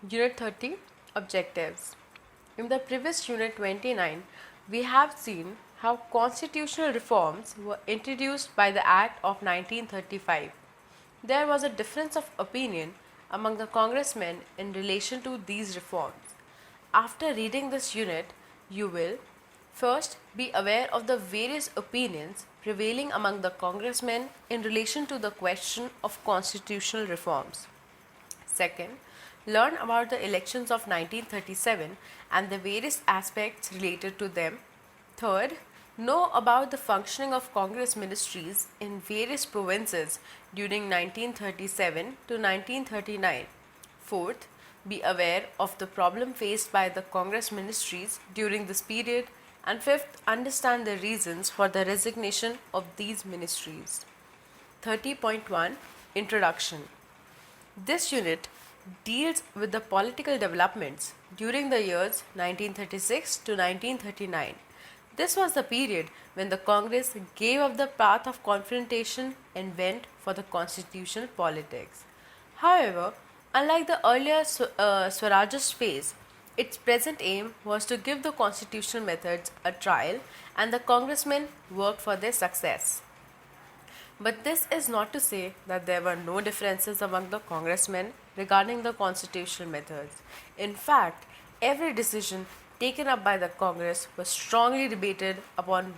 Unit 30 Objectives. In the previous Unit 29, we have seen how constitutional reforms were introduced by the Act of 1935. There was a difference of opinion among the congressmen in relation to these reforms. After reading this unit, you will first be aware of the various opinions prevailing among the congressmen in relation to the question of constitutional reforms. Second, learn about the elections of 1937 and the various aspects related to them. Third, know about the functioning of Congress ministries in various provinces during 1937 to 1939. Fourth, be aware of the problem faced by the Congress ministries during this period. And fifth, understand the reasons for the resignation of these ministries. 30.1 Introduction. This unit deals with the political developments during the years 1936 to 1939. This was the period when the Congress gave up the path of confrontation and went for the constitutional politics. However, unlike the earlier Swarajist phase, its present aim was to give the constitutional methods a trial and the congressmen worked for their success. But this is not to say that there were no differences among the congressmen regarding the constitutional methods. In fact, every decision taken up by the Congress was strongly debated upon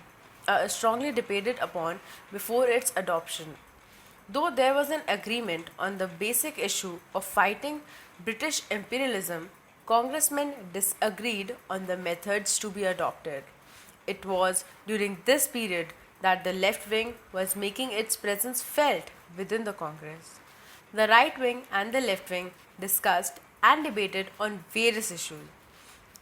before its adoption. Though there was an agreement on the basic issue of fighting British imperialism, congressmen disagreed on the methods to be adopted. It was during this period that the left wing was making its presence felt within the Congress. The right wing and the left wing discussed and debated on various issues.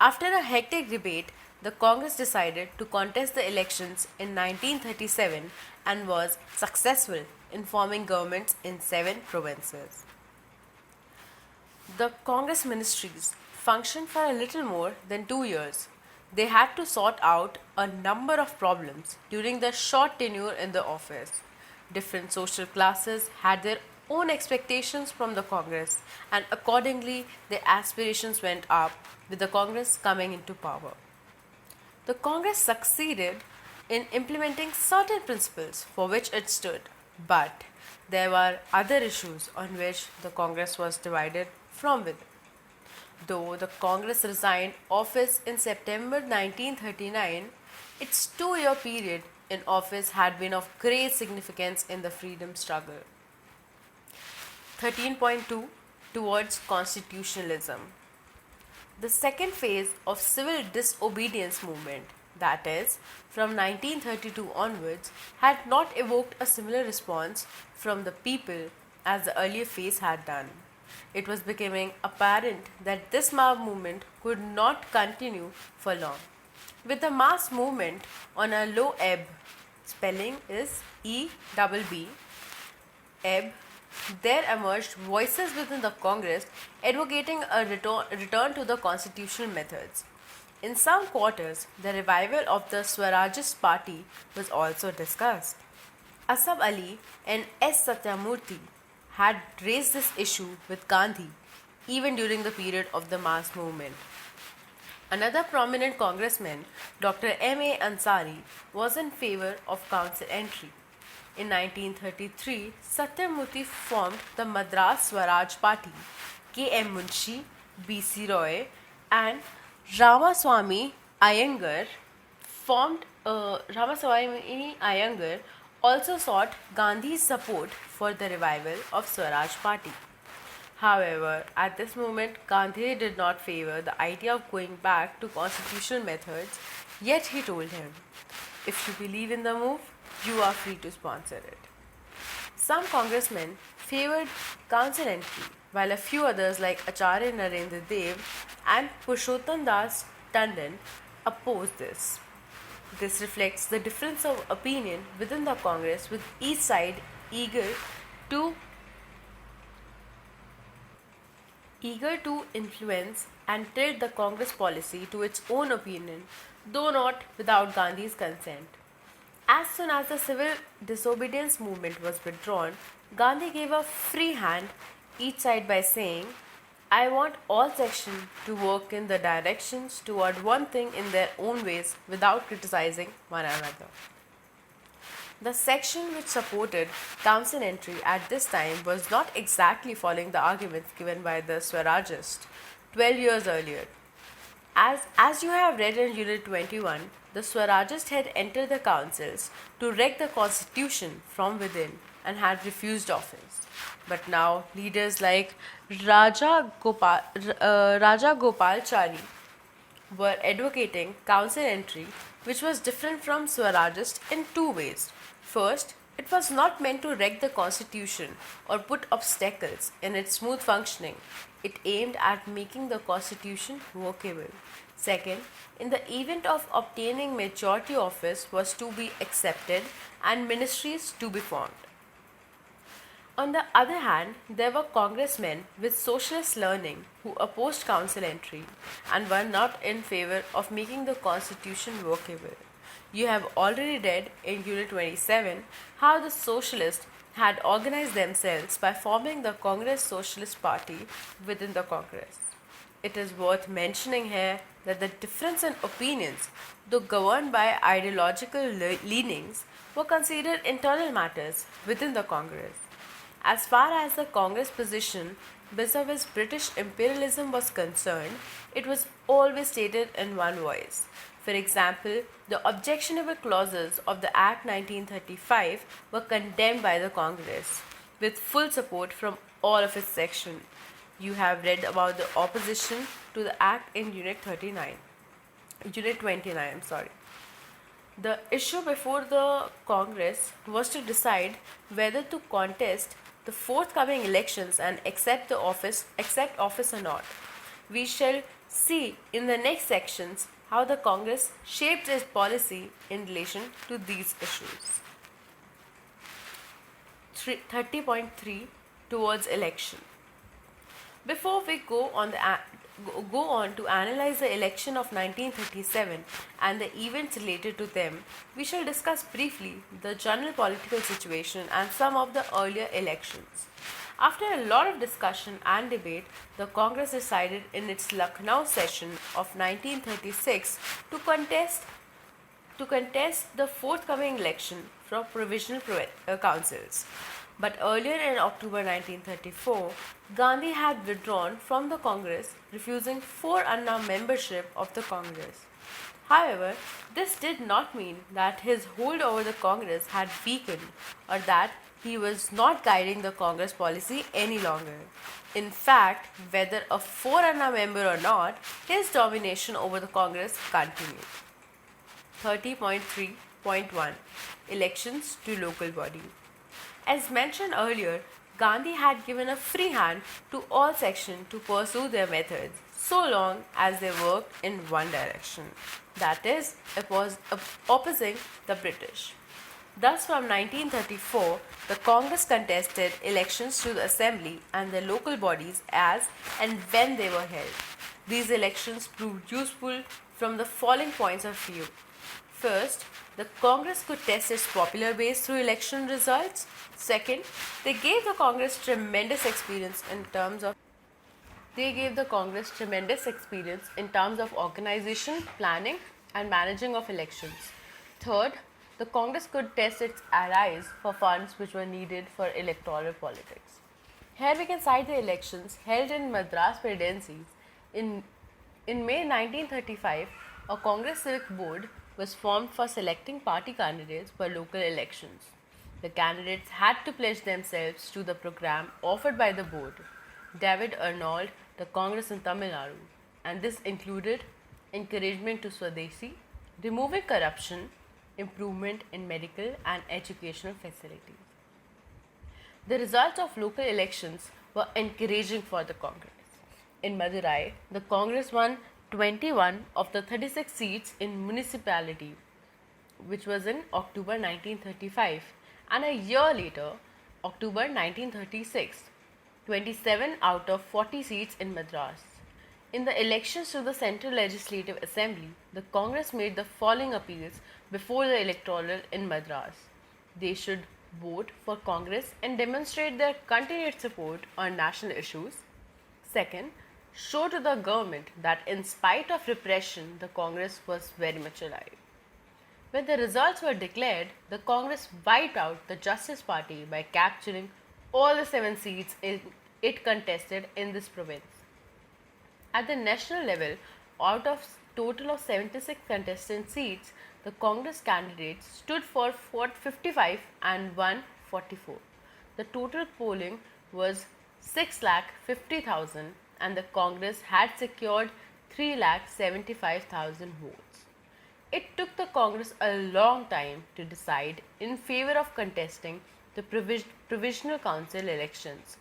After a hectic debate, the Congress decided to contest the elections in 1937 and was successful in forming governments in 7 provinces. The Congress ministries functioned for a little more than 2 years. They had to sort out a number of problems during their short tenure in the office. Different social classes had their own expectations from the Congress, and accordingly, their aspirations went up with the Congress coming into power. The Congress succeeded in implementing certain principles for which it stood, but there were other issues on which the Congress was divided from within. Though the Congress resigned office in September 1939, its 2 year period in office had been of great significance in the freedom struggle. 13.2 Towards Constitutionalism. The second phase of civil disobedience movement, that is, from 1932 onwards, had not evoked a similar response from the people as the earlier phase had done. It was becoming apparent that this mob movement could not continue for long. With the mass movement on a low ebb, spelling is EBB, ebb, there emerged voices within the Congress advocating a return to the constitutional methods. In some quarters, the revival of the Swarajist party was also discussed. Asaf Ali and S. Satyamurthy had raised this issue with Gandhi even during the period of the mass movement. Another prominent congressman, Dr. M.A. Ansari, was in favor of council entry. In 1933, Satyamurthy formed the Madras Swaraj Party. K.M. Munshi, B.C. Roy, and Ramaswamy Iyengar Ramaswamy Iyengar also sought Gandhi's support for the revival of Swaraj Party. However, at this moment, Gandhi did not favor the idea of going back to constitutional methods, yet he told him, "If you believe in the move, you are free to sponsor it." Some congressmen favored council entry, while a few others like Acharya Narendra Dev and Purushottam Das Tandon opposed this. This reflects the difference of opinion within the Congress, with each side to eager to influence and tilt the Congress policy to its own opinion, though not without Gandhi's consent. As soon as the civil disobedience movement was withdrawn, Gandhi gave a free hand each side by saying, I want all sections to work in the directions toward one thing in their own ways without criticizing one another. The section which supported council entry at this time was not exactly following the arguments given by the Swarajist 12 years earlier. As you have read in Unit 21, the Swarajists had entered the councils to wreck the constitution from within and had refused office. But now, leaders like Raja Gopalchari were advocating council entry, which was different from Swarajist in two ways. First, it was not meant to wreck the constitution or put obstacles in its smooth functioning. It aimed at making the constitution workable. Second, in the event of obtaining majority office was to be accepted and ministries to be formed. On the other hand, there were congressmen with socialist learning who opposed council entry and were not in favor of making the constitution workable. You have already read in Unit 27 how the socialists had organized themselves by forming the Congress Socialist Party within the Congress. It is worth mentioning here that the difference in opinions, though governed by ideological leanings, were considered internal matters within the Congress. As far as the Congress position vis-a-vis British imperialism was concerned, it was always stated in one voice. For example, the objectionable clauses of the Act 1935 were condemned by the Congress with full support from all of its sections. You have read about the opposition to the Act in Unit 29, I'm sorry. The issue before the Congress was to decide whether to contest the forthcoming elections and accept office or not. We shall see in the next sections how the Congress shaped its policy in relation to these issues. 30.3 Towards election. Before we go on to analyze the election of 1937 and the events related to them, we shall discuss briefly the general political situation and some of the earlier elections. After a lot of discussion and debate, the Congress decided in its Lucknow session of 1936 to contest the forthcoming election for provisional councils. But earlier in October 1934, Gandhi had withdrawn from the Congress, refusing for-anna membership of the Congress. However, this did not mean that his hold over the Congress had weakened or that he was not guiding the Congress policy any longer. In fact, whether a for-anna member or not, his domination over the Congress continued. 30.3.1 Elections to local body. As mentioned earlier, Gandhi had given a free hand to all sections to pursue their methods so long as they worked in one direction, that is, opposing the British. Thus, from 1934, the Congress contested elections to the Assembly and the local bodies as and when they were held. These elections proved useful from the following points of view. First, the Congress could test its popular base through election results. Second, they gave the Congress tremendous experience in terms of organization, planning, and managing of elections. Third, the Congress could test its allies for funds which were needed for electoral politics. Here we can cite the elections held in Madras Presidency. In May 1935, a Congress Civic Board was formed for selecting party candidates for local elections. The candidates had to pledge themselves to the program offered by the board, David Arnold, the Congress in Tamil Nadu, and this included encouragement to Swadeshi, removing corruption, improvement in medical and educational facilities. The results of local elections were encouraging for the Congress. In Madurai, the Congress won 21 of the 36 seats in municipality, which was in October 1935, and a year later, October 1936, 27 out of 40 seats in Madras. In the elections to the Central Legislative Assembly, the Congress made the following appeals before the electoral in Madras. They should vote for Congress and demonstrate their continued support on national issues. Second, show to the government that in spite of repression, the Congress was very much alive. When the results were declared, the Congress wiped out the Justice Party by capturing all the 7 seats it contested in this province. At the national level, out of total of 76 contested seats, the Congress candidates stood for 55 and won 44. The total polling was 6,50,000 and the Congress had secured 3,75,000 votes. It took the Congress a long time to decide in favor of contesting the Provisional Council elections.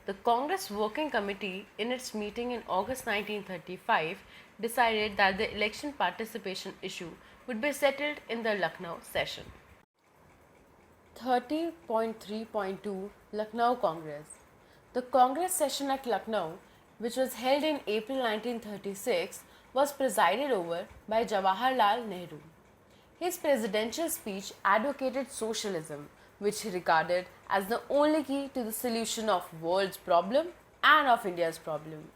The Congress Working Committee, in its meeting in August 1935, decided that the election participation issue would be settled in the Lucknow session. 30.3.2 Lucknow Congress. The Congress session at Lucknow, which was held in April 1936, was presided over by Jawaharlal Nehru. His presidential speech advocated socialism, which he regarded as the only key to the solution of world's problem and of India's problem.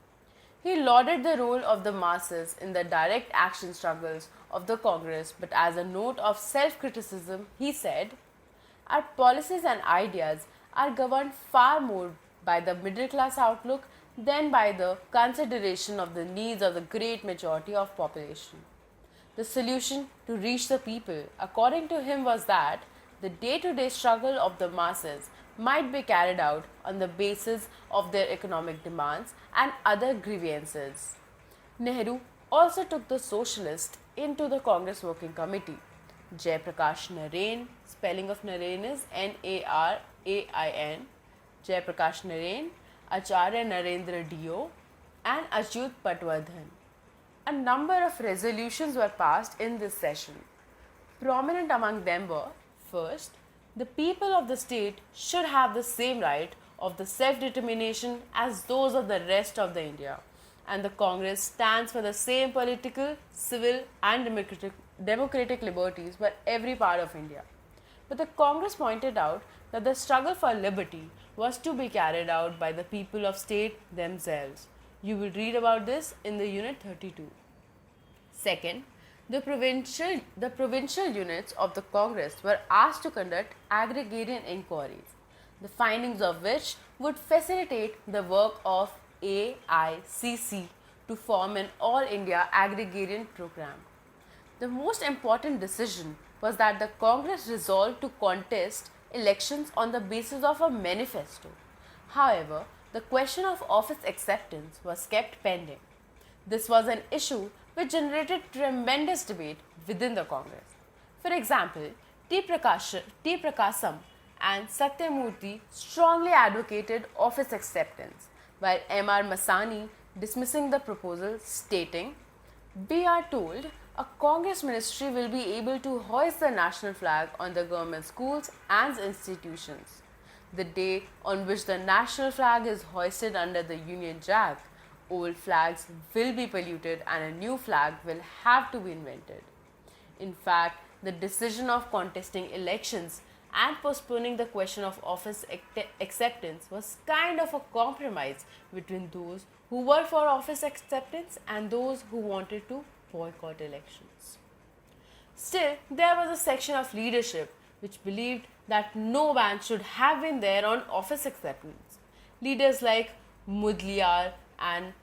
He lauded the role of the masses in the direct action struggles of the Congress, but as a note of self-criticism, he said, "Our policies and ideas are governed far more by the middle class outlook than by the consideration of the needs of the great majority of population." The solution to reach the people, according to him, was that the day-to-day struggle of the masses might be carried out on the basis of their economic demands and other grievances. Nehru also took the socialist into the Congress Working Committee. Jayaprakash Narain, spelling of Narain is Narain, Jayaprakash Narain, Acharya Narendra Dio, and Achyut Patwardhan. A number of resolutions were passed in this session. Prominent among them were: first, the people of the state should have the same right of the self-determination as those of the rest of the India, and the Congress stands for the same political, civil and democratic liberties for every part of India. But the Congress pointed out that the struggle for liberty was to be carried out by the people of state themselves. You will read about this in the unit 32. Second, the provincial units of the Congress were asked to conduct agrarian inquiries, the findings of which would facilitate the work of AICC to form an All India Agrarian Program. The most important decision was that the Congress resolved to contest elections on the basis of a manifesto. However, the question of office acceptance was kept pending. This was an issue which generated tremendous debate within the Congress. For example, T. Prakasam and Satyamurthy strongly advocated office acceptance, while M.R. Masani dismissing the proposal, stating, "We are told a Congress ministry will be able to hoist the national flag on the government schools and institutions. The day on which the national flag is hoisted under the Union Jack, old flags will be polluted and a new flag will have to be invented." In fact, the decision of contesting elections and postponing the question of office acceptance was kind of a compromise between those who were for office acceptance and those who wanted to boycott elections. Still, there was a section of leadership which believed that no ban should have been there on office acceptance. Leaders like Mudliar and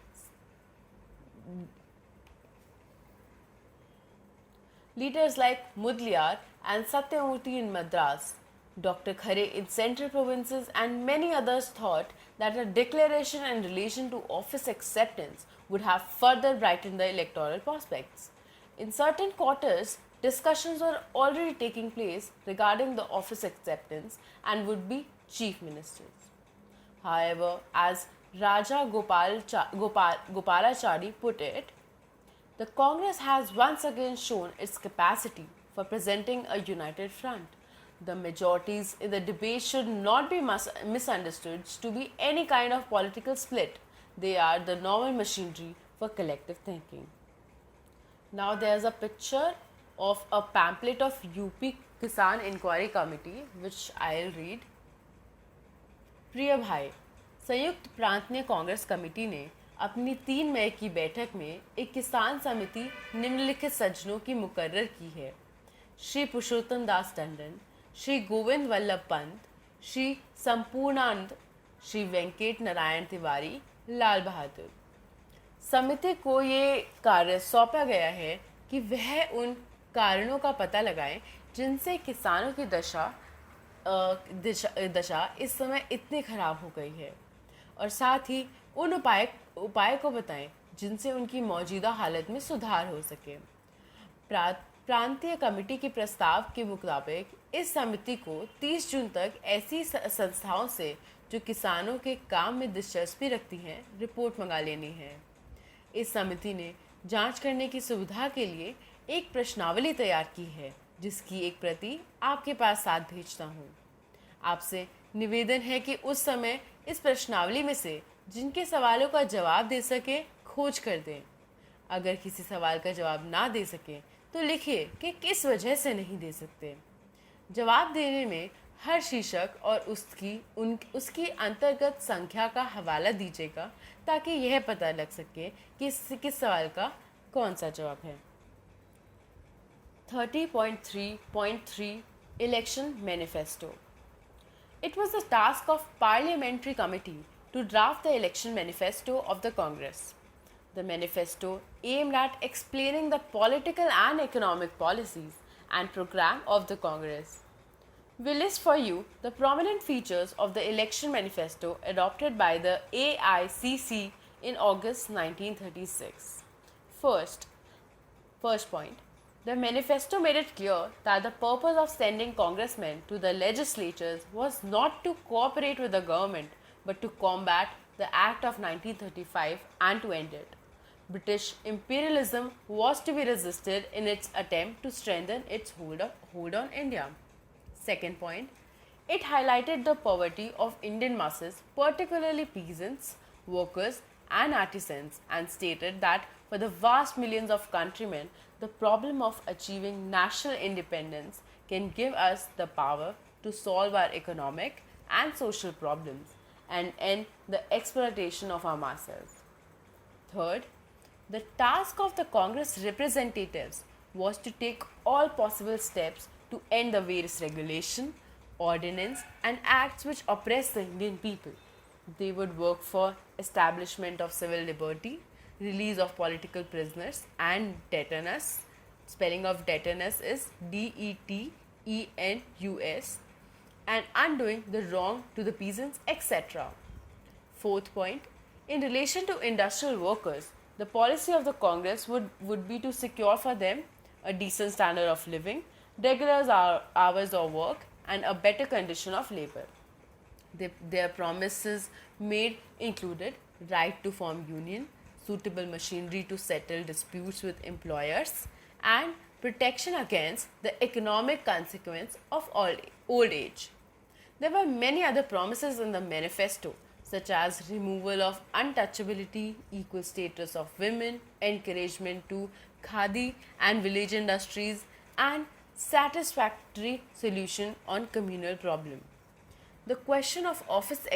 Satyamurthy in Madras, Dr. Khare in central provinces, and many others thought that a declaration in relation to office acceptance would have further brightened the electoral prospects. In certain quarters, discussions were already taking place regarding the office acceptance and would be chief ministers. However, as Raja Gopalachari put it, the Congress has once again shown its capacity for presenting a united front. The majorities in the debate should not be misunderstood to be any kind of political split. They are the normal machinery for collective thinking. Now there is a picture of a pamphlet of UP Kisan Inquiry Committee, which I'll read. प्रिय भाई, संयुक्त प्रांतीय Congress committee ने अपनी 3 मई की बैठक में एक किसान समिति निम्नलिखित सज्जनों की मुकर्रर की है: श्री पुरुषोत्तम दास टंडन, श्री गोविंद वल्लभ पंत, श्री संपूर्णानंद, श्री वेंकट नारायण तिवारी, लाल बहादुर। समिति को ये कार्य सौंपा गया है कि वह उन कारणों का पता लगाएं जिनसे किसानों की दशा इस समय इतनी खराब हो गई है, और साथ ही उन उपाय को बताएं जिनसे उनकी मौजूदा हालत में सुधार हो सके। प्रांतीय कमेटी के प्रस्ताव के मुताबिक इस समिति को 30 जून तक ऐसी संस्थाओं से जो किसानों के काम में दिलचस्पी रखती हैं रिपोर्ट मंगा लेनी है। इस समिति ने जांच करने की सुविधा के लिए एक प्रश्नावली तैयार की है, जिसकी एक प्रति आपके पास साथ भेजता हूँ। आपसे निवेदन है कि उस समय इस प्रश्नावली में से जिनके सवालों का जवाब दे सके खोज कर दें। अगर किसी सवाल का जवाब ना दे सके तो लिखिए कि किस वजह से नहीं दे सकते। जवाब देने में हर शीर्षक और उसकी अंतर्गत संख्या का हवाला दीजिएगा, ताकि यह पता लग सके कि किस सवाल का कौन सा जवाब है। 30.3.3 Election Manifesto. It was the task of Parliamentary Committee to draft the election manifesto of the Congress. The manifesto aimed at explaining the political and economic policies and program of the Congress. We list for you the prominent features of the election manifesto adopted by the AICC in August 1936. First point, the manifesto made it clear that the purpose of sending congressmen to the legislatures was not to cooperate with the government but to combat the Act of 1935 and to end it. British imperialism was to be resisted in its attempt to strengthen its hold on India. Second point, it highlighted the poverty of Indian masses, particularly peasants, workers, and artisans, and stated that for the vast millions of countrymen, the problem of achieving national independence can give us the power to solve our economic and social problems and end the exploitation of our masses. Third, the task of the Congress representatives was to take all possible steps to end the various regulation, ordinance, and acts which oppress the Indian people. They would work for establishment of civil liberty, release of political prisoners and detenus. Spelling of detenus is DETENUS, and undoing the wrong to the peasants, etc. Fourth point, in relation to industrial workers, the policy of the Congress would be to secure for them a decent standard of living, regular hours of work, and a better condition of labor. Their promises made included right to form union, suitable machinery to settle disputes with employers, and protection against the economic consequence of old age. There were many other promises in the manifesto, such as removal of untouchability, equal status of women, encouragement to khadi and village industries, and satisfactory solution on communal problem. The question of office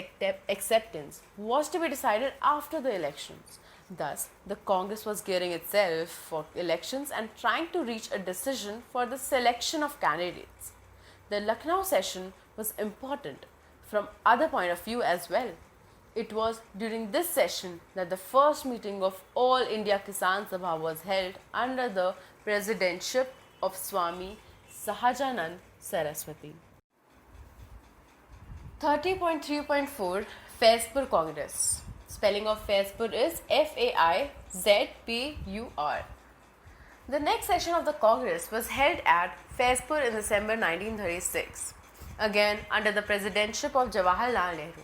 acceptance was to be decided after the elections. Thus, the Congress was gearing itself for elections and trying to reach a decision for the selection of candidates. The Lucknow session was important from other point of view as well. It was during this session that the first meeting of All India Kisan Sabha was held under the presidentship of Swami Sahajanand Saraswati. 30.3.4 Faizpur Congress. Spelling of Faizpur is Faizpur. The next session of the Congress was held at Faizpur in December 1936, again under the presidentship of Jawaharlal Nehru.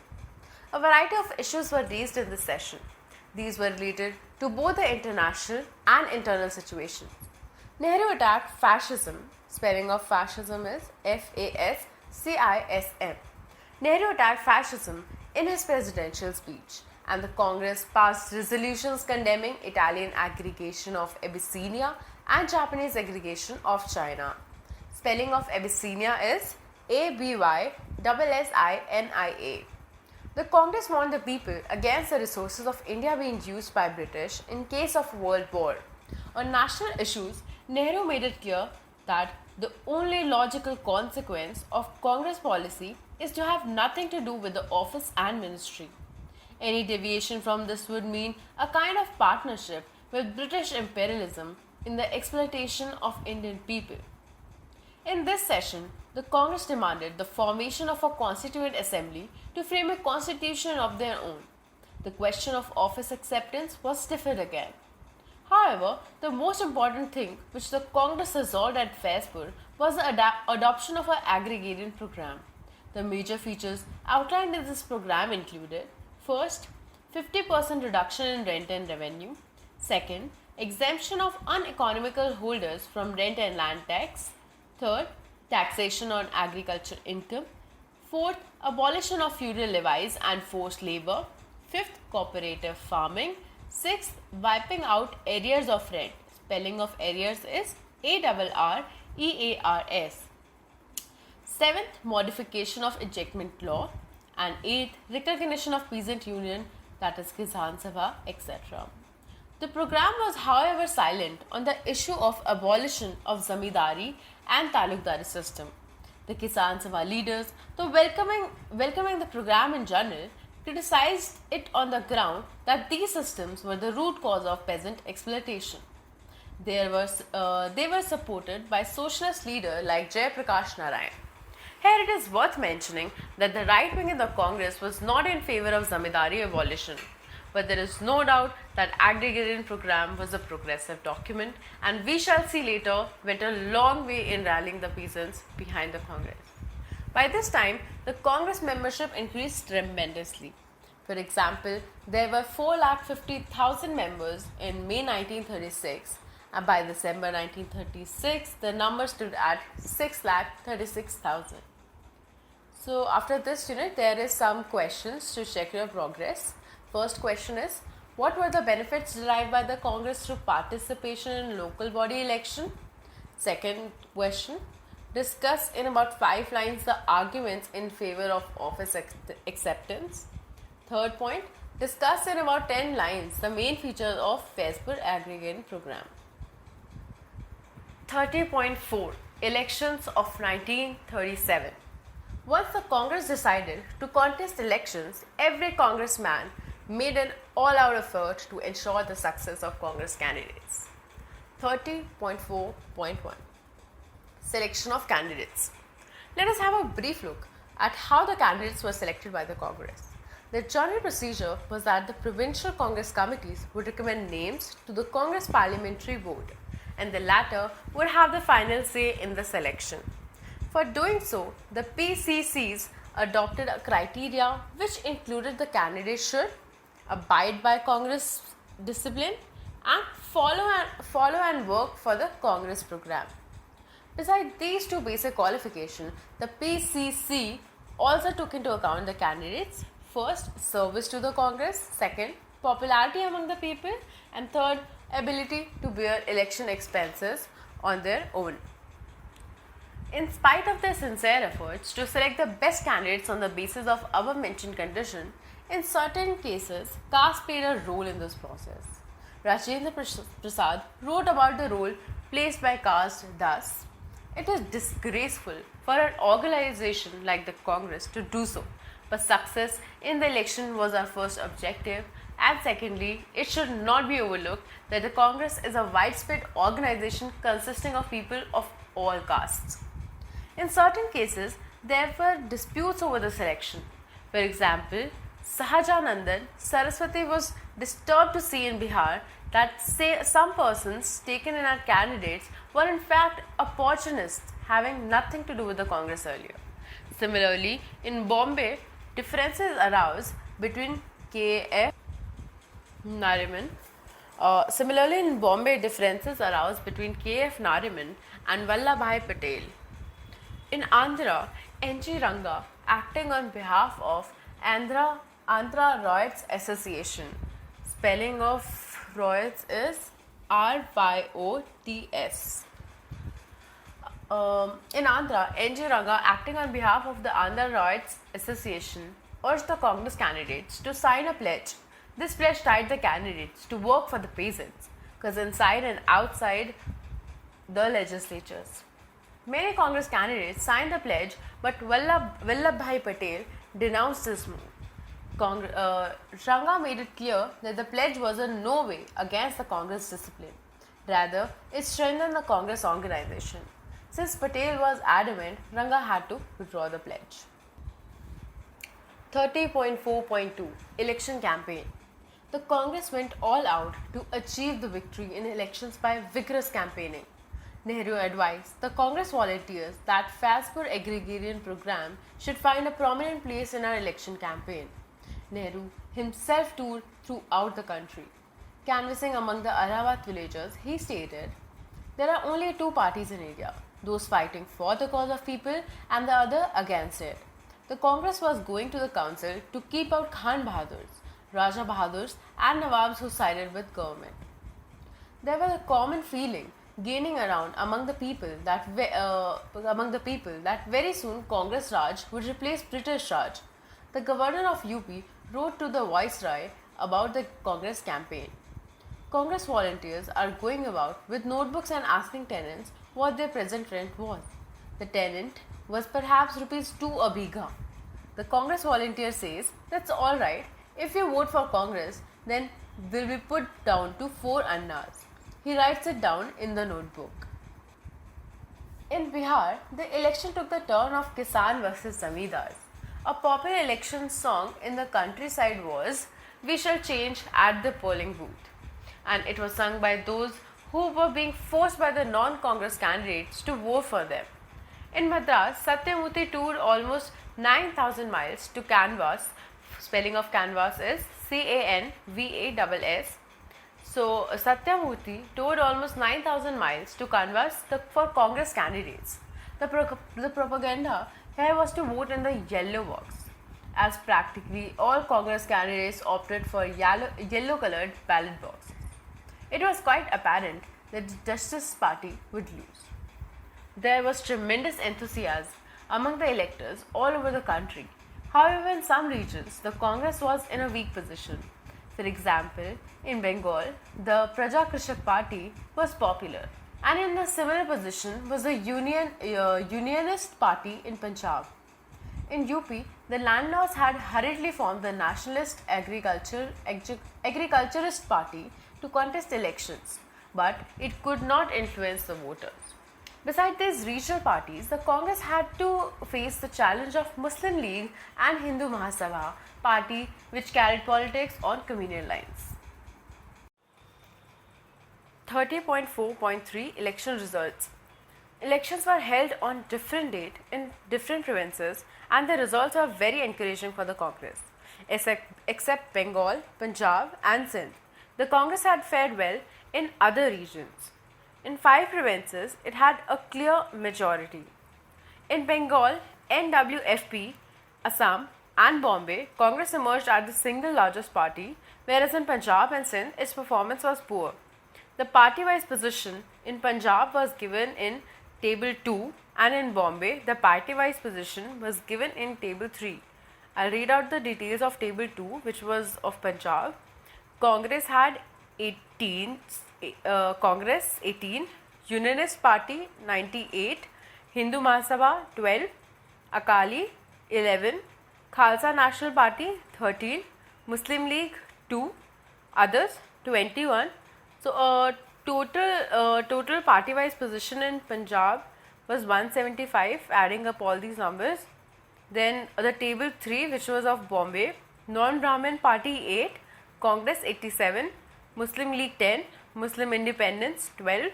A variety of issues were raised in this session. These were related to both the international and internal situation. Nehru attacked fascism. Spelling of fascism is FASCISM. Nehru attacked fascism in his presidential speech, and the Congress passed resolutions condemning Italian aggregation of Abyssinia and Japanese aggregation of China. Spelling of Abyssinia is ABYSSINIA. The Congress warned the people against the resources of India being used by British in case of world war. On national issues, Nehru made it clear that the only logical consequence of Congress policy is to have nothing to do with the office and ministry. Any deviation from this would mean a kind of partnership with British imperialism in the exploitation of Indian people. In this session, the Congress demanded the formation of a constituent assembly to frame a constitution of their own. The question of office acceptance was stifled again. However, the most important thing which the Congress resolved at Faizpur was the adoption of an agrarian program. The major features outlined in this program included: first, 50% reduction in rent and revenue; second, exemption of uneconomical holders from rent and land tax; third, taxation on agriculture income; fourth, abolition of feudal levies and forced labor; fifth, cooperative farming; sixth, wiping out arrears of rent. Spelling of arrears is ARREARS. Seventh, modification of ejectment law. And eighth, recognition of peasant union, that is Kisan Sabha, etc. The program was, however, silent on the issue of abolition of zamindari and talukdari system. The Kisan Sabha leaders, though welcoming the program in general, criticized it on the ground that these systems were the root cause of peasant exploitation. They were supported by socialist leaders like Jai Prakash Narayan. Here it is worth mentioning that the right wing in the Congress was not in favor of zamindari abolition, but there is no doubt that agrarian program was a progressive document, and we shall see later went a long way in rallying the peasants behind the Congress. By this time, the Congress membership increased tremendously. For example, there were 4,50,000 members in May 1936, and by December 1936, the number stood at 6,36,000. So after this unit, there is some questions to check your progress. First question is, what were the benefits derived by the Congress through participation in local body election? Second question, discuss in about 5 lines the arguments in favor of office acceptance. Third point, discuss in about 10 lines the main features of Faizpur agrarian program. 30.4 Elections of 1937. Once the Congress decided to contest elections, every congressman made an all-out effort to ensure the success of Congress candidates. 30.4.1 Selection of candidates. Let us have a brief look at how the candidates were selected by the Congress. The general procedure was that the provincial Congress committees would recommend names to the Congress Parliamentary Board, and the latter would have the final say in the selection. For doing so, the PCCs adopted a criteria which included the candidate should abide by Congress discipline and follow and work for the Congress program. Besides these two basic qualifications, the PCC also took into account the candidates' first, service to the Congress; second, popularity among the people; and third, ability to bear election expenses on their own. In spite of their sincere efforts to select the best candidates on the basis of above mentioned condition, in certain cases, caste played a role in this process. Rajendra Prasad wrote about the role placed by caste thus: "It is disgraceful for an organization like the Congress to do so, but success in the election was our first objective, and secondly, it should not be overlooked that the Congress is a widespread organization consisting of people of all castes." In certain cases, there were disputes over the selection. For example, Sahajanandan Saraswati was disturbed to see in Bihar that some persons taken in as candidates were in fact opportunists having nothing to do with the Congress earlier. Similarly, in Bombay, differences arose between K.F. Nariman. And Vallabhbhai Patel. In Andhra, N.G. Ranga, acting on behalf of Andhra Ryots Association. Spelling of Ryots is RYOTS. In Andhra, N.G. Ranga, acting on behalf of the Andhra Ryots Association, urged the Congress candidates to sign a pledge. This pledge tied the candidates to work for the peasants, because inside and outside the legislatures. Many Congress candidates signed the pledge, but Vallabhbhai Patel denounced this move. Ranga made it clear that the pledge was in no way against the Congress discipline. Rather, it strengthened the Congress organization. Since Patel was adamant, Ranga had to withdraw the pledge. 30.4.2 Election Campaign. The Congress went all out to achieve the victory in elections by vigorous campaigning. Nehru advised the Congress volunteers that Fazpur agrarian program should find a prominent place in our election campaign. Nehru himself toured throughout the country. Canvassing among the Aravat villagers, he stated, "There are only two parties in India, those fighting for the cause of people and the other against it." The Congress was going to the council to keep out Khan Bahadurs, Raja Bahadurs and Nawabs who sided with government. There was a common feeling gaining around among the people that very soon Congress Raj would replace British Raj. The governor of UP wrote to the Viceroy about the Congress campaign. Congress volunteers are going about with notebooks and asking tenants what their present rent was. The tenant was perhaps rupees 2 a bigha. The Congress volunteer says, "That's all right. If you vote for Congress, then will be put down to 4 annas." He writes it down in the notebook. In Bihar, the election took the turn of Kisan versus Zamindars. A popular election song in the countryside was "We Shall Change" at the polling booth, and it was sung by those who were being forced by the non-Congress candidates to vote for them. In Madras, Satyamurthy toured almost 9,000 miles to canvass. Spelling of canvass is Canvass. So Satyamurthy toured almost 9,000 miles to canvass for Congress candidates. The propaganda here was to vote in the yellow box, as practically all Congress candidates opted for yellow-colored ballot boxes. It was quite apparent that the Justice Party would lose. There was tremendous enthusiasm among the electors all over the country. However, in some regions, the Congress was in a weak position. For example, in Bengal, the Praja Krishak Party was popular, and in a similar position was the Unionist Party in Punjab. In UP, the landlords had hurriedly formed the Nationalist Agriculturist Party to contest elections, but it could not influence the voters. Besides these regional parties, the Congress had to face the challenge of Muslim League and Hindu Mahasabha party, which carried politics on communal lines. 30.4.3 Election Results. Elections were held on different dates in different provinces, and the results were very encouraging for the Congress. Except Bengal, Punjab and Sindh, the Congress had fared well in other regions. In 5 provinces, it had a clear majority. In Bengal, NWFP, Assam and Bombay, Congress emerged as the single largest party, whereas in Punjab and Sindh, its performance was poor. The party-wise position in Punjab was given in Table 2, and in Bombay, the party-wise position was given in Table 3. I'll read out the details of Table 2, which was of Punjab. Congress had 18, Unionist Party 98, Hindu Mahasabha 12, Akali 11, Khalsa National Party 13, Muslim League 2, others 21. So total party-wise position in Punjab was 175, adding up all these numbers. Then the Table 3, which was of Bombay, Non-Brahmin Party 8, Congress 87, Muslim League 10, Muslim Independence 12,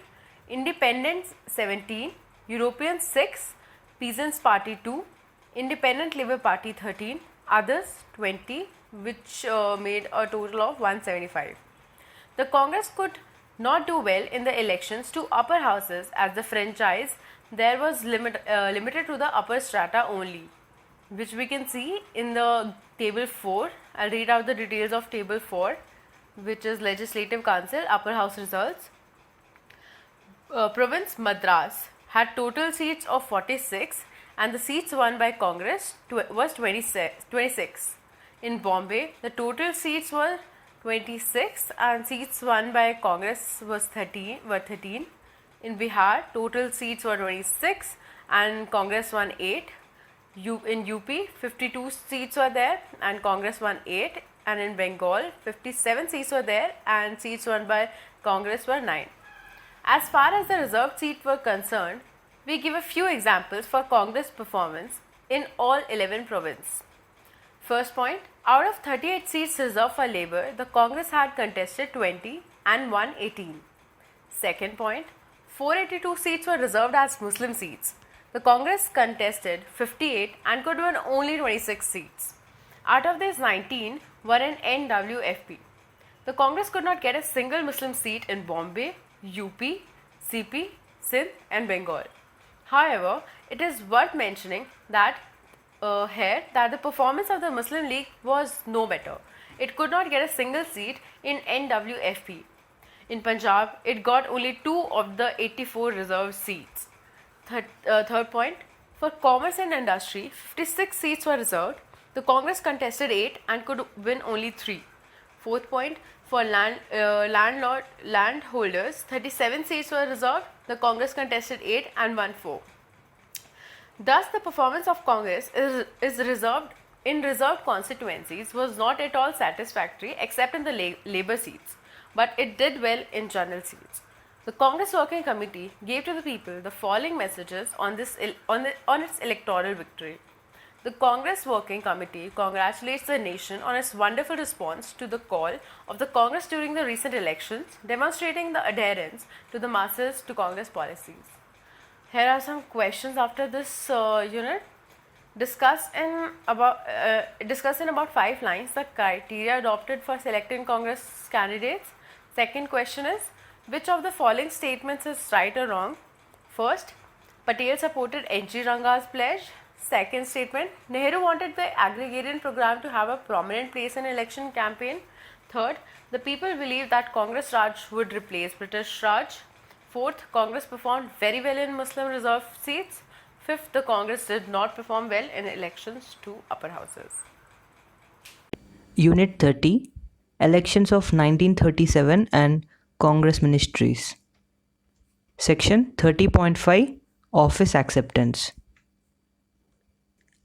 Independents 17, Europeans 6, Peasants Party 2, Independent Labour Party 13, others 20, which made a total of 175. The Congress could not do well in the elections to upper houses, as the franchise there was limited to the upper strata only, which we can see in the Table 4. I'll read out the details of Table 4, which is Legislative Council Upper House results. Province Madras had total seats of 46 and the seats won by Congress was 26. In Bombay, the total seats were 26 and seats won by Congress was 13. In Bihar, total seats were 26 and Congress won 8. In UP, 52 seats were there and Congress won 8. And in Bengal, 57 seats were there and seats won by Congress were 9. As far as the reserved seats were concerned, we give a few examples for Congress performance in all 11 provinces. First point, out of 38 seats reserved for Labour, the Congress had contested 20 and won 18. Second point, 482 seats were reserved as Muslim seats. The Congress contested 58 and could win only 26 seats. Out of these, 19 were in NWFP. The Congress could not get a single Muslim seat in Bombay, UP, CP, Sindh and Bengal. However, it is worth mentioning that the performance of the Muslim League was no better. It could not get a single seat in NWFP. In Punjab, it got only 2 of the 84 reserved seats. Third point, for commerce and industry, 56 seats were reserved. The Congress contested 8 and could win only 3. Fourth point, for landholders, 37 seats were reserved. The Congress contested 8 and won 4. Thus, the performance of Congress is reserved constituencies was not at all satisfactory except in the Labour seats, but it did well in general seats. The Congress Working Committee gave to the people the following messages on its electoral victory. The Congress Working Committee congratulates the nation on its wonderful response to the call of the Congress during the recent elections, demonstrating the adherence to the masses to Congress policies. Here are some questions after this unit. Discuss in about 5 lines the criteria adopted for selecting Congress candidates. Second question is, which of the following statements is right or wrong? First, Patel supported N.G. Ranga's pledge. Second statement, Nehru wanted the agrarian program to have a prominent place in election campaign. Third, the people believed that Congress Raj would replace British Raj. Fourth, Congress performed very well in Muslim reserved seats. Fifth, the Congress did not perform well in elections to upper houses. Unit 30, Elections of 1937 and Congress Ministries. Section 30.5, Office Acceptance.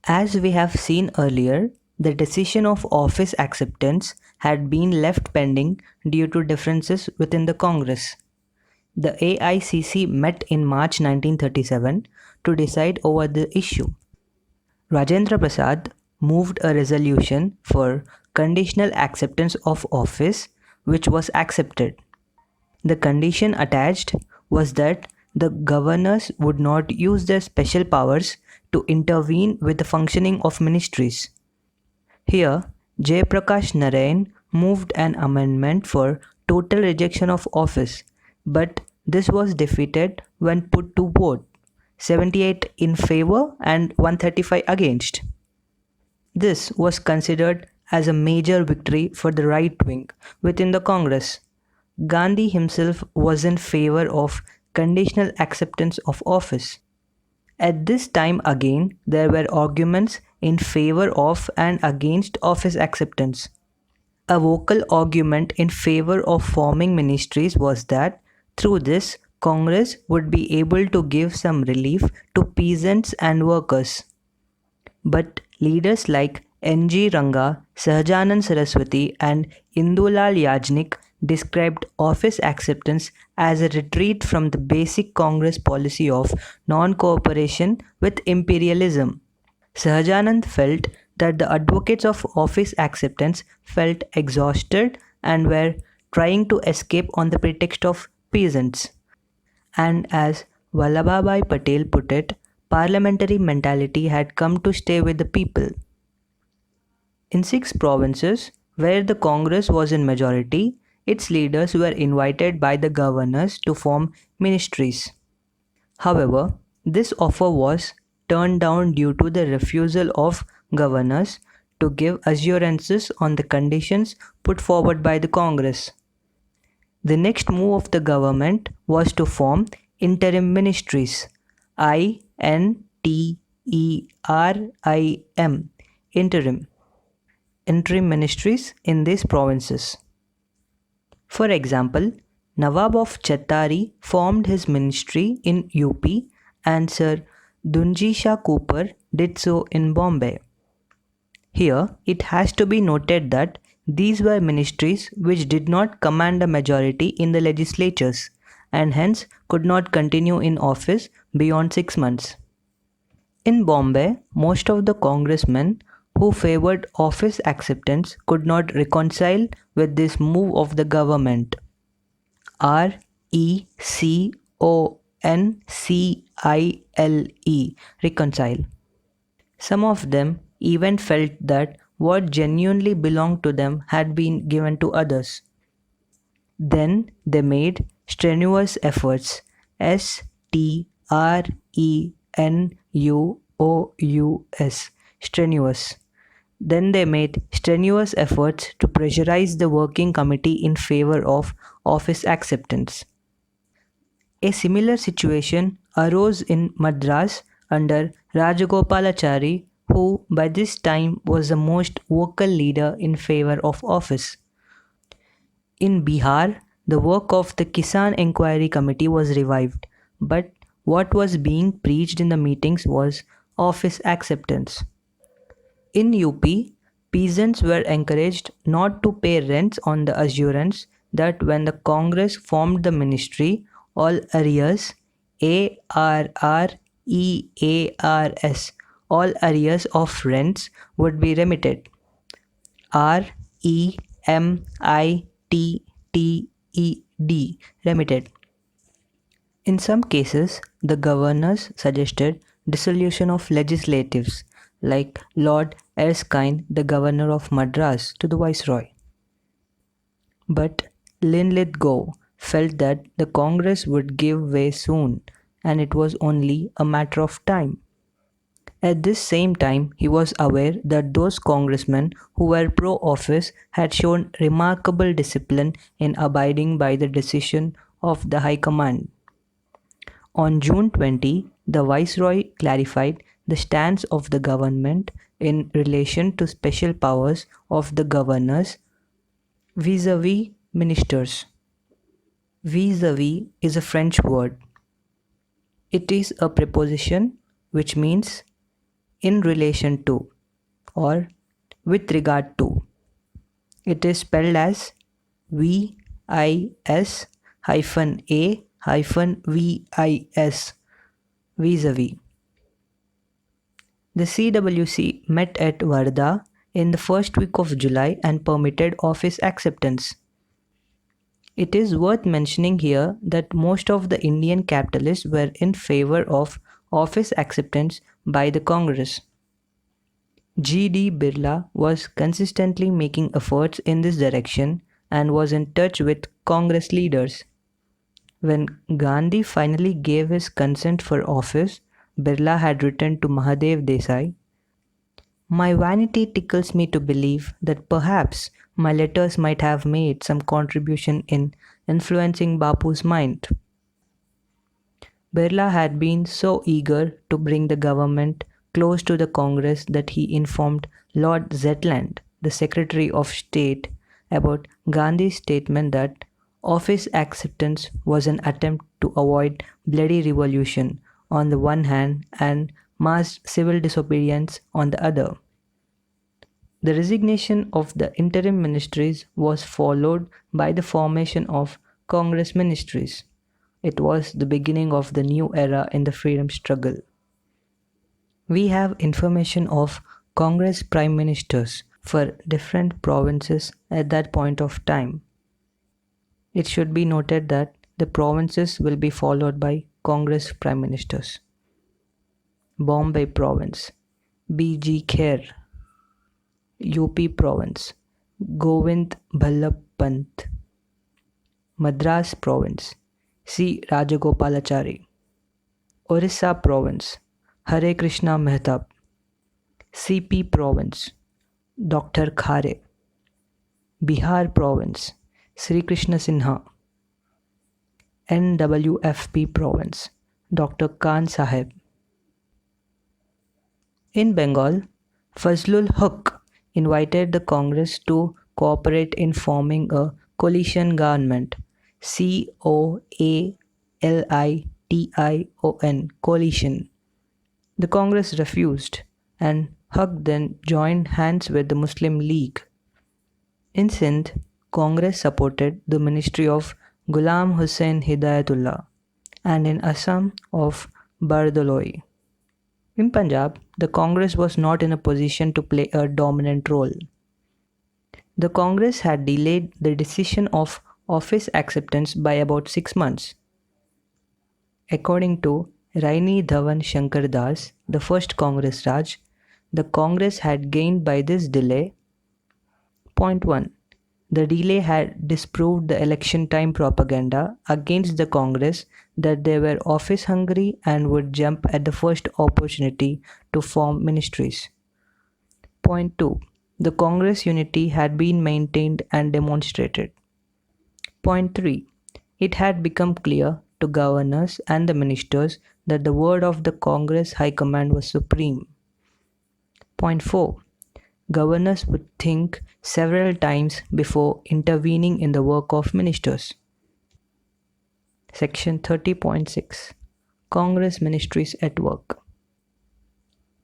As we have seen earlier, the decision of office acceptance had been left pending due to differences within the Congress. The AICC met in March 1937 to decide over the issue. Rajendra Prasad moved a resolution for conditional acceptance of office, which was accepted. The condition attached was that the governors would not use their special powers to intervene with the functioning of ministries. Here, Jayaprakash Narayan moved an amendment for total rejection of office, but this was defeated when put to vote, 78 in favor and 135 against. This was considered as a major victory for the right wing within the Congress. Gandhi himself was in favor of conditional acceptance of office. At this time again, there were arguments in favor of and against office acceptance. A vocal argument in favor of forming ministries was that through this, Congress would be able to give some relief to peasants and workers. But leaders like N.G. Ranga, Sahajanand Saraswati and Indulal Yajnik described office acceptance as a retreat from the basic Congress policy of non-cooperation with imperialism. Sahajanand felt that the advocates of office acceptance felt exhausted and were trying to escape on the pretext of peasants. And as Vallabhbhai Patel put it, parliamentary mentality had come to stay with the people. In 6 provinces, where the Congress was in majority, its leaders were invited by the governors to form ministries. However, this offer was turned down due to the refusal of governors to give assurances on the conditions put forward by the Congress. The next move of the government was to form interim ministries, INTM, interim ministries in these provinces. For example, Nawab of Chattari formed his ministry in UP and Sir Dunji Shah Cooper did so in Bombay. Here, it has to be noted that these were ministries which did not command a majority in the legislatures and hence could not continue in office beyond 6 months. In Bombay, most of the congressmen who favored office acceptance could not reconcile with this move of the government. RECONCILE, reconcile. Some of them even felt that what genuinely belonged to them had been given to others. Then they made strenuous efforts, STRENUOUS, strenuous. Then they made strenuous efforts to pressurize the working committee in favor of office acceptance. A similar situation arose in Madras under Rajagopalachari, who by this time was the most vocal leader in favor of office. In Bihar, the work of the Kisan Enquiry Committee was revived, but what was being preached in the meetings was office acceptance. In UP, peasants were encouraged not to pay rents on the assurance that when the Congress formed the ministry, all arrears, ARREARS, all arrears of rents would be remitted. REMITTED, remitted. In some cases, the governors suggested dissolution of legislatives, like Lord Erskine, the governor of Madras, to the viceroy. But Linlithgow felt that the Congress would give way soon, and it was only a matter of time. At this same time, he was aware that those congressmen who were pro-office had shown remarkable discipline in abiding by the decision of the High Command. On June 20, the Viceroy clarified the stance of the government in relation to special powers of the governors vis-a-vis ministers. Vis-a-vis is a French word. It is a preposition which means in relation to or with regard to. It is spelled as VIS-A-VIS, vis-a-vis. The CWC met at Varda in the first week of July and permitted office acceptance. It is worth mentioning here that most of the Indian capitalists were in favor of office acceptance by the Congress. G.D. Birla was consistently making efforts in this direction and was in touch with Congress leaders. When Gandhi finally gave his consent for office, Birla had written to Mahadev Desai, "My vanity tickles me to believe that perhaps my letters might have made some contribution in influencing Bapu's mind." Birla had been so eager to bring the government close to the Congress that he informed Lord Zetland, the Secretary of State, about Gandhi's statement that office acceptance was an attempt to avoid bloody revolution on the one hand and mass civil disobedience on the other. The resignation of the interim ministries was followed by the formation of Congress ministries. It was the beginning of the new era in the freedom struggle. We have information of Congress prime ministers for different provinces at that point of time. It should be noted that the provinces will be followed by Congress prime ministers. Bombay province, B.G. Kher. UP province, Govind Ballabh Pant. Madras province, C. Rajagopalachari. Orissa province, Hare Krishna Mehtab. CP province, Dr. Khare. Bihar province, Sri Krishna Sinha. NWFP province, Dr. Khan Saheb. In Bengal, Fazlul Huq invited the Congress to cooperate in forming a coalition government, coalition. The Congress refused, and Huq then joined hands with the Muslim League. In Sindh, Congress supported the ministry of Ghulam Hussain Hidayatullah, and in Assam of Bardoloi. In Punjab, the Congress was not in a position to play a dominant role. The Congress had delayed the decision of office acceptance by about 6 months. According to Raini Dhawan Shankar Das, the first Congress Raj, the Congress had gained by this delay. Point 1. The delay had disproved the election time propaganda against the Congress that they were office hungry and would jump at the first opportunity to form ministries. Point 2. The Congress unity had been maintained and demonstrated. Point 3. It had become clear to governors and the ministers that the word of the Congress High Command was supreme. Point 4. Governors would think several times before intervening in the work of ministers. Section 30.6. Congress Ministries at Work.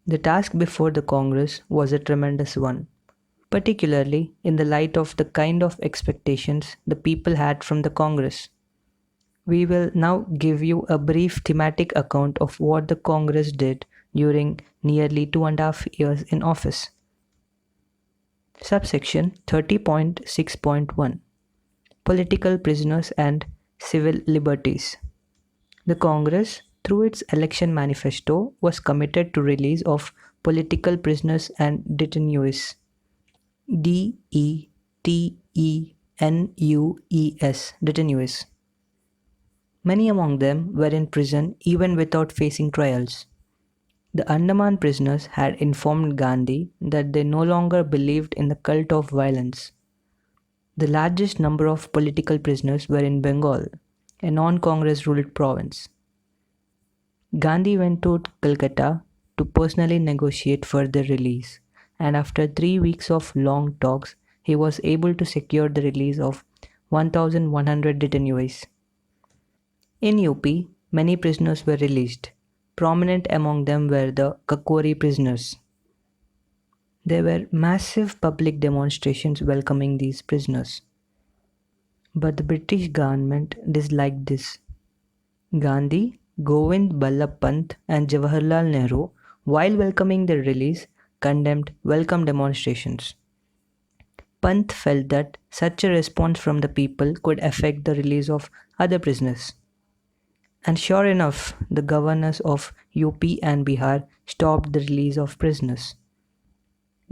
The task before the Congress was a tremendous one, particularly in the light of the kind of expectations the people had from the Congress. We will now give you a brief thematic account of what the Congress did during nearly 2.5 years in office. Subsection 30.6.1. Political prisoners and civil liberties. The Congress, through its election manifesto, was committed to release of political prisoners and detainees. DETENUES, detainees. Many among them were in prison even without facing trials. The Andaman prisoners had informed Gandhi that they no longer believed in the cult of violence. The largest number of political prisoners were in Bengal, a non-Congress ruled province. Gandhi went to Calcutta to personally negotiate for their release, and after 3 weeks of long talks, he was able to secure the release of 1,100 detainees. In UP, many prisoners were released. Prominent among them were the Kakori prisoners. There were massive public demonstrations welcoming these prisoners. But the British government disliked this. Gandhi, Govind Ballabh Pant and Jawaharlal Nehru, while welcoming their release, condemned welcome demonstrations. Pant felt that such a response from the people could affect the release of other prisoners. And sure enough, the governors of UP and Bihar stopped the release of prisoners.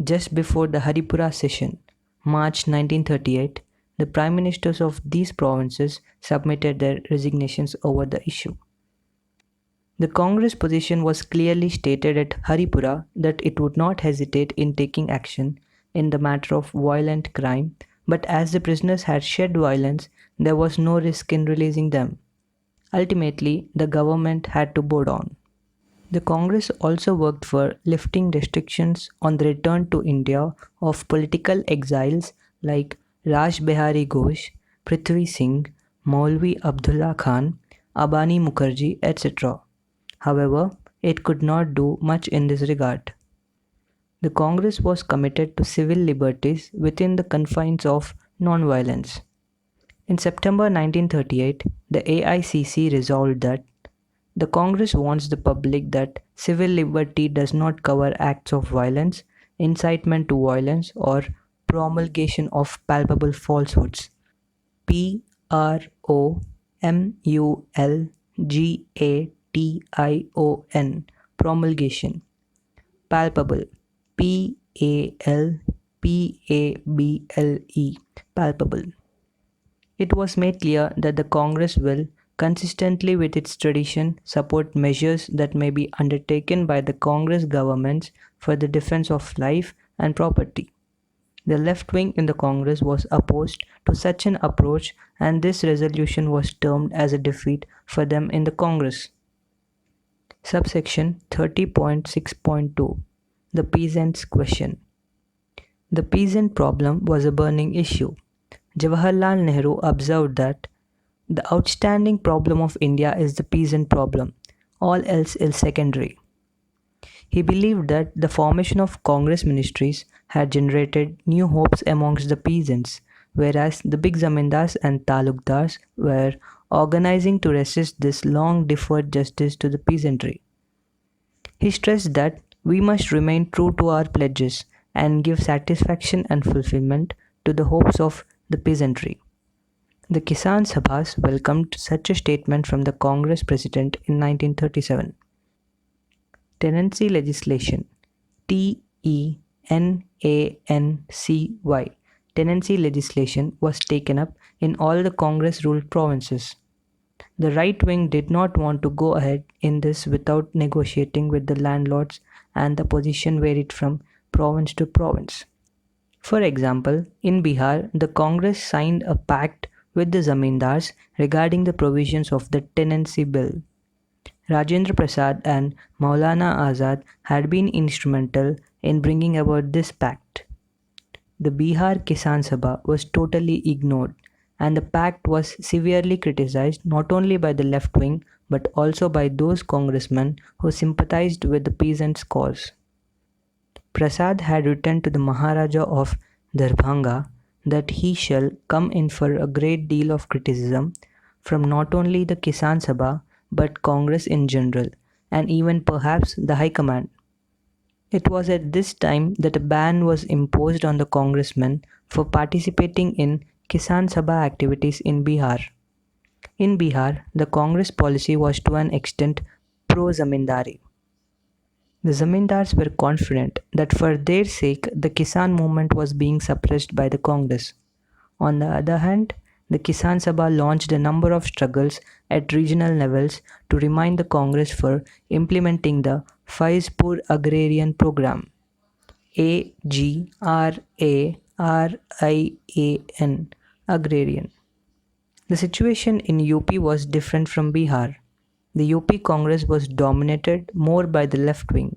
Just before the Haripura session, March 1938, the prime ministers of these provinces submitted their resignations over the issue. The Congress position was clearly stated at Haripura that it would not hesitate in taking action in the matter of violent crime, but as the prisoners had shed violence, there was no risk in releasing them. Ultimately, the government had to bow down. The Congress also worked for lifting restrictions on the return to India of political exiles like Raj Behari Ghosh, Prithvi Singh, Maulvi Abdullah Khan, Abani Mukherjee, etc. However, it could not do much in this regard. The Congress was committed to civil liberties within the confines of non-violence. In September 1938, the AICC resolved that the Congress warns the public that civil liberty does not cover acts of violence, incitement to violence, or promulgation of palpable falsehoods. PROMULGATION, promulgation. Palpable, PALPABLE, palpable. It was made clear that the Congress will, consistently with its tradition, support measures that may be undertaken by the Congress governments for the defense of life and property. The left wing in the Congress was opposed to such an approach, and this resolution was termed as a defeat for them in the Congress. Subsection 30.6.2. the peasants' question. The peasant problem was a burning issue. Jawaharlal Nehru observed that the outstanding problem of India is the peasant problem. All else is secondary. He believed that the formation of Congress ministries had generated new hopes amongst the peasants, whereas the big zamindars and talukdars were organizing to resist this long deferred justice to the peasantry. He stressed that we must remain true to our pledges and give satisfaction and fulfillment to the hopes of the peasantry. The Kisan Sabhas welcomed such a statement from the Congress president in 1937. Tenancy legislation TENANCY tenancy legislation was taken up in all the Congress ruled provinces. The right wing did not want to go ahead in this without negotiating with the landlords, and the position varied from province to province. For example, in Bihar, the Congress signed a pact with the zamindars regarding the provisions of the tenancy bill. Rajendra Prasad and Maulana Azad had been instrumental in bringing about this pact. The Bihar Kisan Sabha was totally ignored, and the pact was severely criticized not only by the left wing but also by those congressmen who sympathized with the peasants' cause. Prasad had written to the Maharaja of Darbhanga that he shall come in for a great deal of criticism from not only the Kisan Sabha but Congress in general, and even perhaps the High Command. It was at this time that a ban was imposed on the congressmen for participating in Kisan Sabha activities in Bihar. In Bihar, the Congress policy was to an extent pro-zamindari. The zamindars were confident that for their sake the Kisan movement was being suppressed by the Congress. On the other hand, the Kisan Sabha launched a number of struggles at regional levels to remind the Congress for implementing the Faizpur Agrarian Program AGRARIAN Agrarian. The situation in UP was different from Bihar. The UP Congress was dominated more by the left wing.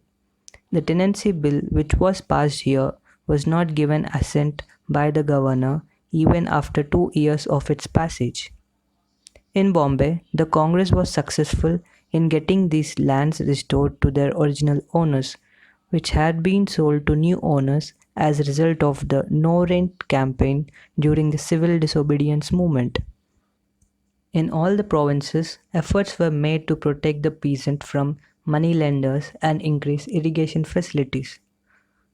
The tenancy bill which was passed here was not given assent by the governor even after 2 years of its passage. In Bombay, the Congress was successful in getting these lands restored to their original owners, which had been sold to new owners as a result of the no rent campaign during the civil disobedience movement. In all the provinces, efforts were made to protect the peasant from money lenders and increase irrigation facilities.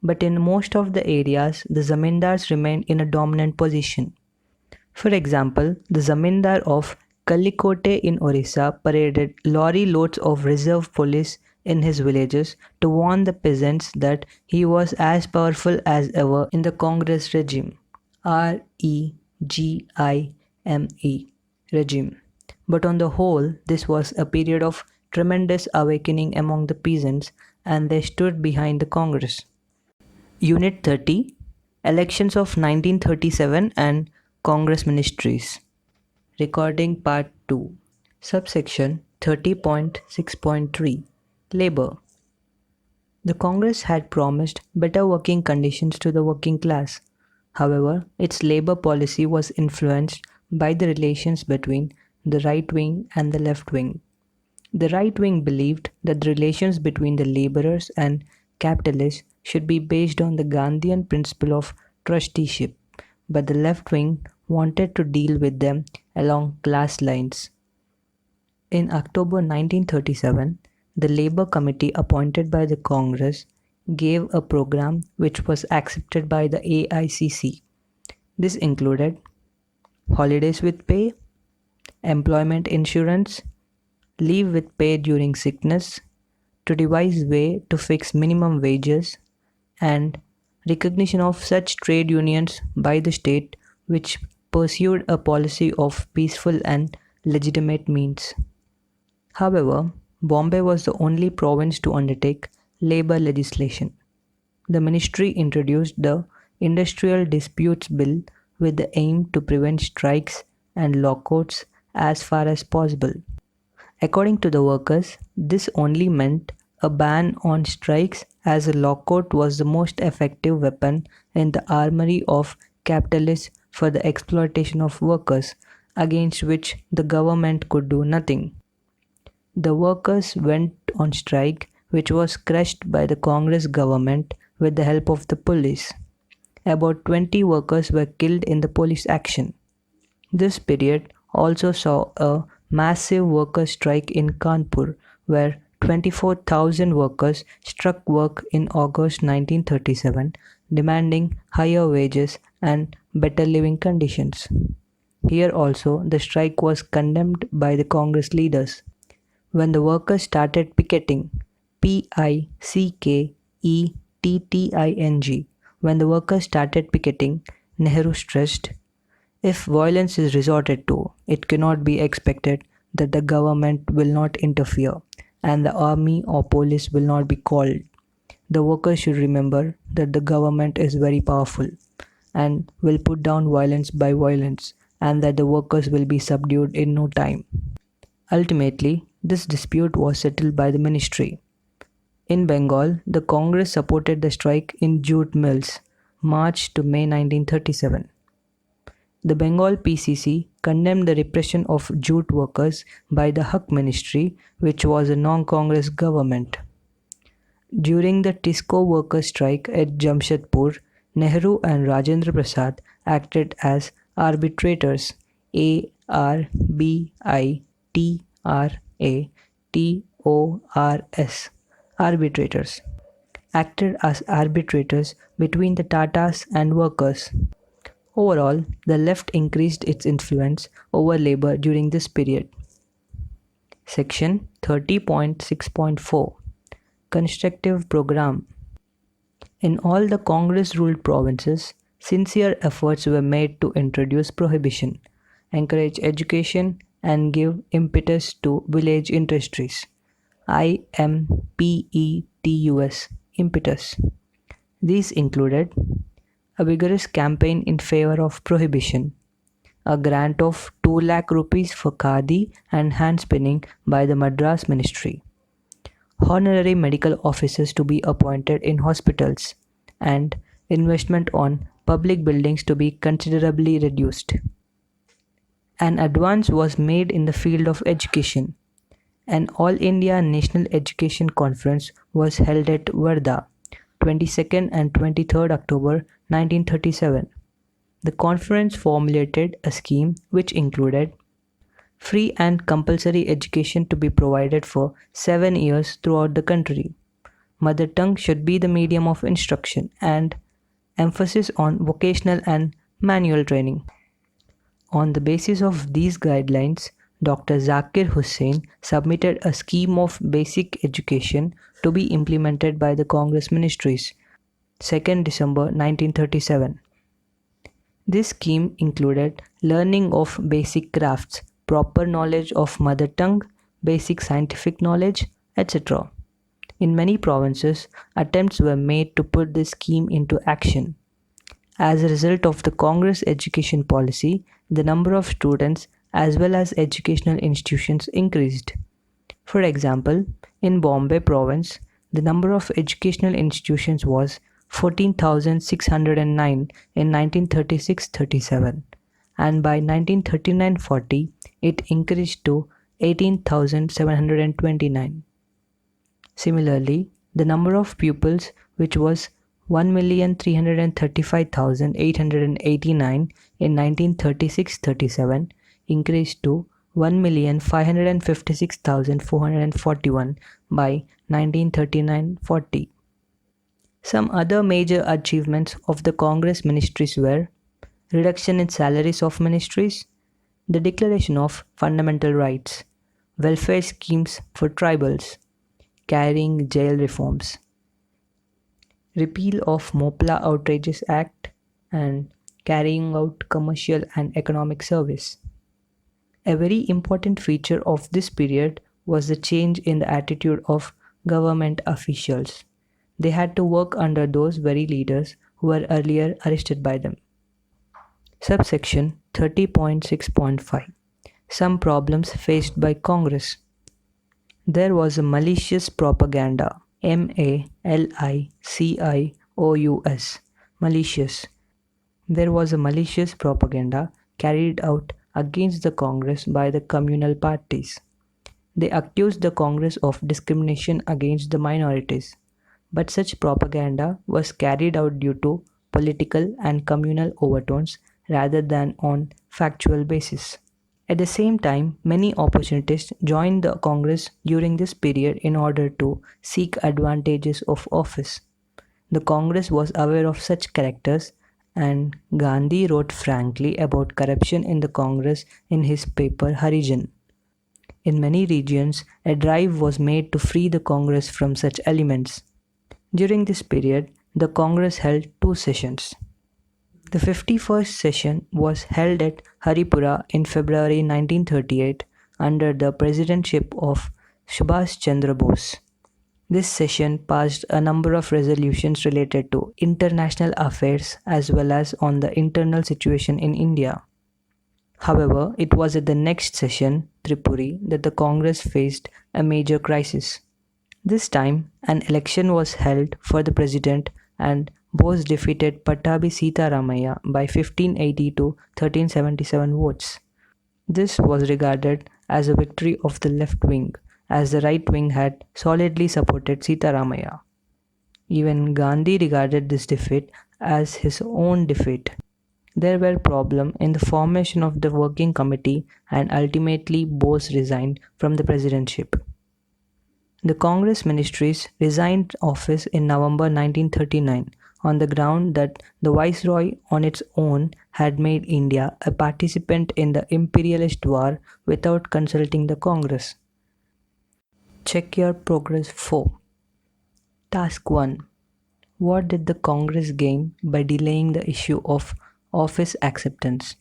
But in most of the areas, the zamindars remained in a dominant position. For example, the zamindar of Kalikote in Orissa paraded lorry loads of reserve police in his villages to warn the peasants that he was as powerful as ever in the Congress regime. REGIME regime. But on the whole, this was a period of tremendous awakening among the peasants, and they stood behind the Congress. Unit 30 Elections of 1937 and Congress Ministries. Recording Part 2. Subsection 30.6.3 Labor. The Congress had promised better working conditions to the working class. However, its labor policy was influenced by the relations between the right wing and the left wing. The right wing believed that the relations between the laborers and capitalists should be based on the Gandhian principle of trusteeship, but the left wing wanted to deal with them along class lines. In October 1937, the Labour Committee appointed by the Congress gave a program which was accepted by the AICC. This included holidays with pay, employment insurance, leave with pay during sickness, to devise way to fix minimum wages, and recognition of such trade unions by the state which pursued a policy of peaceful and legitimate means. However, Bombay was the only province to undertake labor legislation. The ministry introduced the Industrial Disputes Bill with the aim to prevent strikes and lockouts as far as possible. According to the workers, this only meant a ban on strikes as a lockout was the most effective weapon in the armory of capitalists for the exploitation of workers, against which the government could do nothing. The workers went on strike, which was crushed by the Congress government with the help of the police. About 20 workers were killed in the police action. This period also saw a massive worker strike in Kanpur, where 24,000 workers struck work in August 1937, demanding higher wages and better living conditions. Here also, the strike was condemned by the Congress leaders. When the workers started picketing, PICKETTING, when the workers started picketing, Nehru stressed, if violence is resorted to, it cannot be expected that the government will not interfere and the army or police will not be called. The workers should remember that the government is very powerful and will put down violence by violence, and that the workers will be subdued in no time. Ultimately, this dispute was settled by the ministry. In Bengal, the Congress supported the strike in jute mills, March to May 1937. The Bengal PCC condemned the repression of jute workers by the Haq Ministry, which was a non-Congress government. During the Tisco workers' strike at Jamshedpur, Nehru and Rajendra Prasad acted as arbitrators. ARBITRATORS. Arbitrators acted as arbitrators between the Tatas and workers. Overall, the left increased its influence over labor during this period. Section 30.6.4 Constructive Program. In all the Congress-ruled provinces, sincere efforts were made to introduce prohibition, encourage education, and give impetus to village industries. IMPETUS, impetus. These included a vigorous campaign in favor of prohibition, a grant of 2 lakh rupees for khadi and hand spinning by the Madras Ministry, honorary medical officers to be appointed in hospitals, and investment on public buildings to be considerably reduced. An advance was made in the field of education. An All India National Education Conference was held at Wardha, 22nd and 23rd October 1937. The conference formulated a scheme which included free and compulsory education to be provided for 7 years throughout the country. Mother tongue should be the medium of instruction, and emphasis on vocational and manual training. On the basis of these guidelines, Dr. Zakir Hussain submitted a scheme of basic education to be implemented by the Congress ministries, 2nd December 1937. This scheme included learning of basic crafts, proper knowledge of mother tongue, basic scientific knowledge, etc. In many provinces, attempts were made to put this scheme into action. As a result of the Congress education policy, the number of students as well as educational institutions increased. For example, in Bombay province, the number of educational institutions was 14,609 in 1936-37, and by 1939-40 it increased to 18,729. Similarly, the number of pupils, which was 1,335,889 in 1936-37, increased to 1,556,441 by 1939-40. Some other major achievements of the Congress ministries were reduction in salaries of ministries, the declaration of fundamental rights, welfare schemes for tribals, carrying jail reforms, repeal of Mopla Outrages Act, and carrying out commercial and economic service. A very important feature of this period was the change in the attitude of government officials. They had to work under those very leaders who were earlier arrested by them. Subsection 30.6.5 Some problems faced by Congress. There was a malicious propaganda, malicious, malicious. There was a malicious propaganda carried out against the Congress by the communal parties. They accused the Congress of discrimination against the minorities, but such propaganda was carried out due to political and communal overtones rather than on factual basis. At the same time, many opportunists joined the Congress during this period in order to seek advantages of office. The Congress was aware of such characters, and Gandhi wrote frankly about corruption in the Congress in his paper Harijan. In many regions, a drive was made to free the Congress from such elements. During this period, the Congress held two sessions. The 51st session was held at Haripura in February 1938 under the presidency of Subhash Chandra Bose. This session passed a number of resolutions related to international affairs as well as on the internal situation in India. However, it was at the next session, Tripuri, that the Congress faced a major crisis. This time, an election was held for the president and Bose defeated Pattabhi Sitaramaya by 1580 to 1377 votes. This was regarded as a victory of the left wing, as the right wing had solidly supported Sitaramaya. Even Gandhi regarded this defeat as his own defeat. There were problems in the formation of the working committee and ultimately Bose resigned from the presidency. The Congress ministries resigned office in November 1939 on the ground that the Viceroy on its own had made India a participant in the imperialist war without consulting the Congress. Check your progress 4. Task 1. What did the Congress gain by delaying the issue of office acceptance?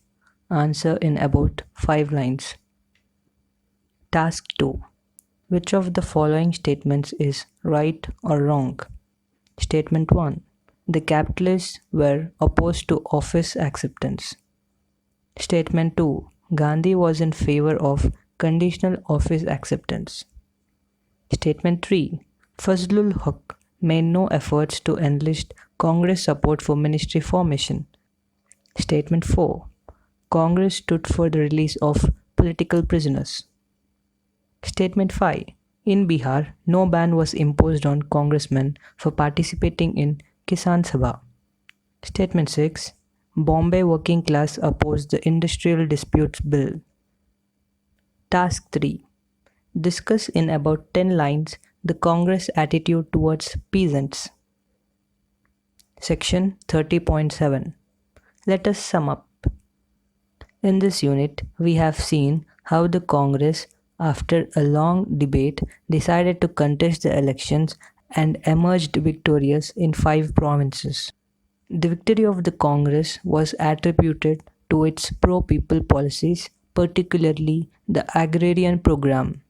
Answer in about 5 lines. Task 2. Which of the following statements is right or wrong? Statement 1. The capitalists were opposed to office acceptance. Statement 2. Gandhi was in favor of conditional office acceptance. Statement 3. Fazlul Huq made no efforts to enlist Congress support for ministry formation. Statement 4. Congress stood for the release of political prisoners. Statement 5. In Bihar, no ban was imposed on congressmen for participating in Kisan Sabha. Statement 6. Bombay working class opposed the Industrial Disputes Bill. Task 3. Discuss in about 10 lines the Congress attitude towards peasants. Section 30.7. Let us sum up. In this unit, we have seen how the Congress, after a long debate, decided to contest the elections and emerged victorious in 5 provinces. The victory of the Congress was attributed to its pro-people policies, particularly the agrarian program.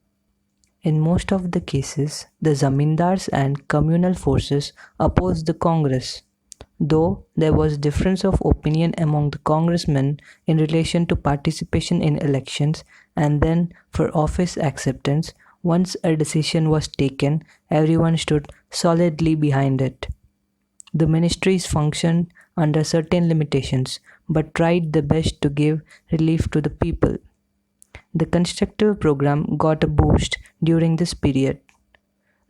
In most of the cases, the zamindars and communal forces opposed the Congress, though there was difference of opinion among the congressmen in relation to participation in elections and then for office acceptance. Once a decision was taken, everyone stood solidly behind it. The ministries functioned under certain limitations but tried the best to give relief to the people. The constructive program got a boost during this period.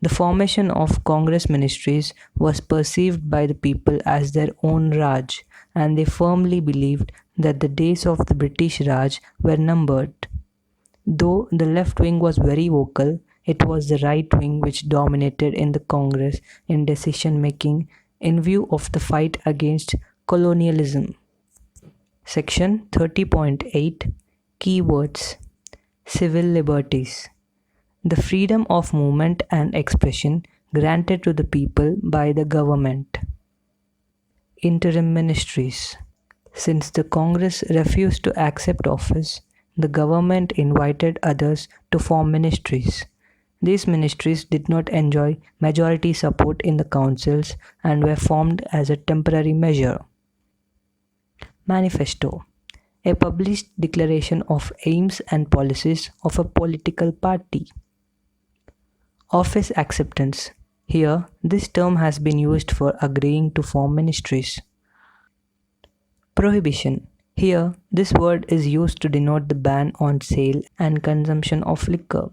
The formation of Congress ministries was perceived by the people as their own Raj, and they firmly believed that the days of the British Raj were numbered. Though the left wing was very vocal, it was the right wing which dominated in the Congress in decision making in view of the fight against colonialism. Section 30.8. Keywords. Civil liberties. The freedom of movement and expression granted to the people by the government. Interim ministries. Since the Congress refused to accept office, the government invited others to form ministries. These ministries did not enjoy majority support in the councils and were formed as a temporary measure. Manifesto. A published declaration of aims and policies of a political party. Office acceptance. Here, this term has been used for agreeing to form ministries. Prohibition. Here, this word is used to denote the ban on sale and consumption of liquor.